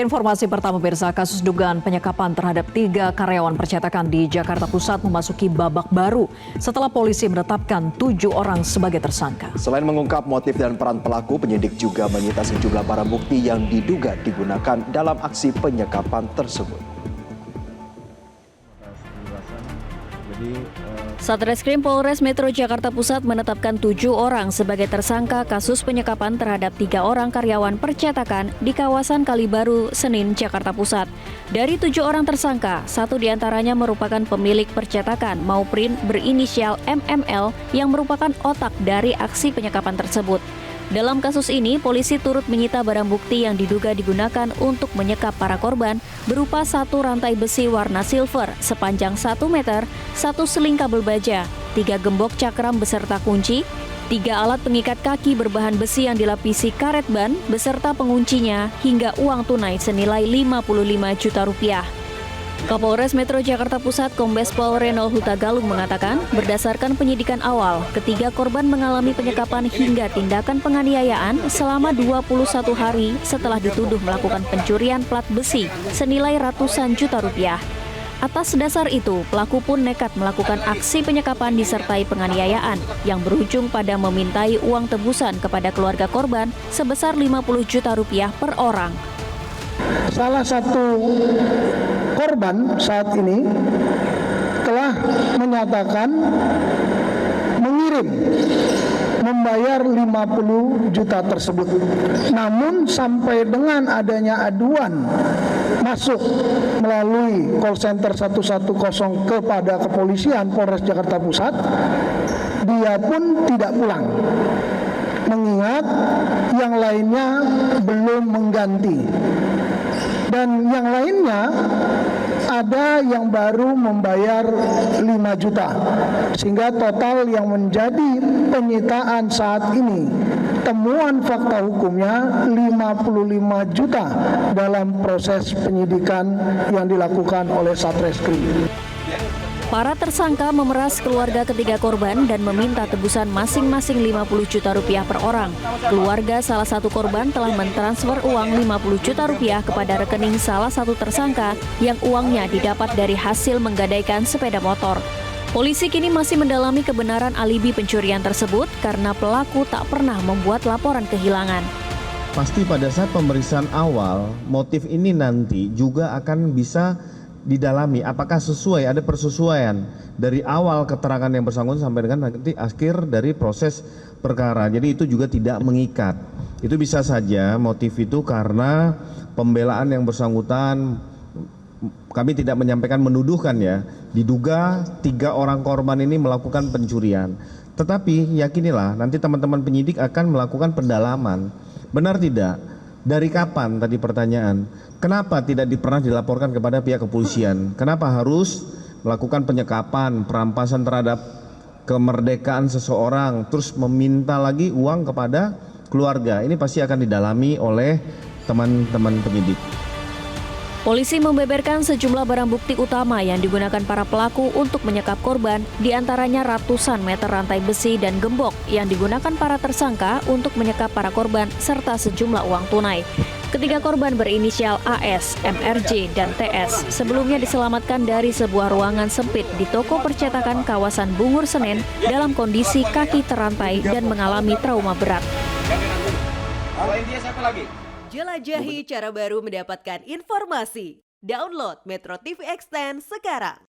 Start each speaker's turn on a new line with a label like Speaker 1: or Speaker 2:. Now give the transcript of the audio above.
Speaker 1: Informasi pertama pemirsa, kasus dugaan penyekapan terhadap 3 karyawan percetakan di Jakarta Pusat memasuki babak baru setelah polisi menetapkan 7 orang sebagai tersangka.
Speaker 2: Selain mengungkap motif dan peran pelaku, penyidik juga menyita sejumlah barang bukti yang diduga digunakan dalam aksi penyekapan tersebut.
Speaker 3: Satreskrim Polres Metro Jakarta Pusat menetapkan 7 orang sebagai tersangka kasus penyekapan terhadap 3 orang karyawan percetakan di kawasan Kalibaru, Senin, Jakarta Pusat. Dari 7 orang tersangka, 1 diantaranya merupakan pemilik percetakan Mauprint berinisial MML yang merupakan otak dari aksi penyekapan tersebut. Dalam kasus ini, polisi turut menyita barang bukti yang diduga digunakan untuk menyekap para korban berupa 1 rantai besi warna silver sepanjang 1 meter, 1 seling kabel baja, 3 gembok cakram beserta kunci, 3 alat pengikat kaki berbahan besi yang dilapisi karet ban beserta penguncinya, hingga uang tunai senilai Rp55 juta. Kapolres Metro Jakarta Pusat Kombes Pol Renold Huta Galung mengatakan, berdasarkan penyidikan awal, ketiga korban mengalami penyekapan hingga tindakan penganiayaan selama 21 hari setelah dituduh melakukan pencurian plat besi senilai ratusan juta rupiah. Atas dasar itu, pelaku pun nekat melakukan aksi penyekapan disertai penganiayaan yang berujung pada memintai uang tebusan kepada keluarga korban sebesar Rp50 juta per orang.
Speaker 4: Salah satu korban saat ini telah menyatakan mengirim membayar 50 juta tersebut. Namun sampai dengan adanya aduan masuk melalui call center 110 kepada kepolisian Polres Jakarta Pusat, dia pun tidak pulang. Mengingat yang lainnya belum mengganti. Dan yang lainnya ada yang baru membayar 5 juta. Sehingga total yang menjadi penyitaan saat ini, temuan fakta hukumnya 55 juta dalam proses penyidikan yang dilakukan oleh Satreskrim.
Speaker 3: Para tersangka memeras keluarga ketiga korban dan meminta tebusan masing-masing Rp50 juta per orang. Keluarga salah satu korban telah mentransfer uang Rp50 juta kepada rekening salah satu tersangka yang uangnya didapat dari hasil menggadaikan sepeda motor. Polisi kini masih mendalami kebenaran alibi pencurian tersebut karena pelaku tak pernah membuat laporan kehilangan.
Speaker 5: Pasti pada saat pemeriksaan awal, motif ini nanti juga akan bisa didalami apakah sesuai, ada persesuaian dari awal keterangan yang bersangkutan sampai dengan nanti akhir dari proses perkara. Jadi itu juga tidak mengikat. Itu bisa saja motif itu karena pembelaan yang bersangkutan, kami tidak menyampaikan menuduhkan ya, diduga 3 orang korban ini melakukan pencurian. Tetapi yakinilah nanti teman-teman penyidik akan melakukan pendalaman. Benar tidak? Dari kapan tadi pertanyaan? Kenapa tidak pernah dilaporkan kepada pihak kepolisian? Kenapa harus melakukan penyekapan, perampasan terhadap kemerdekaan seseorang, terus meminta lagi uang kepada keluarga? Ini pasti akan didalami oleh teman-teman penyidik.
Speaker 3: Polisi membeberkan sejumlah barang bukti utama yang digunakan para pelaku untuk menyekap korban, diantaranya ratusan meter rantai besi dan gembok yang digunakan para tersangka untuk menyekap para korban serta sejumlah uang tunai. Ketiga korban berinisial AS, MRJ, dan TS sebelumnya diselamatkan dari sebuah ruangan sempit di toko percetakan kawasan Bungur Senen dalam kondisi kaki terantai dan mengalami trauma berat.
Speaker 6: Jelajahi cara baru mendapatkan informasi. Download Metro TV Extend sekarang.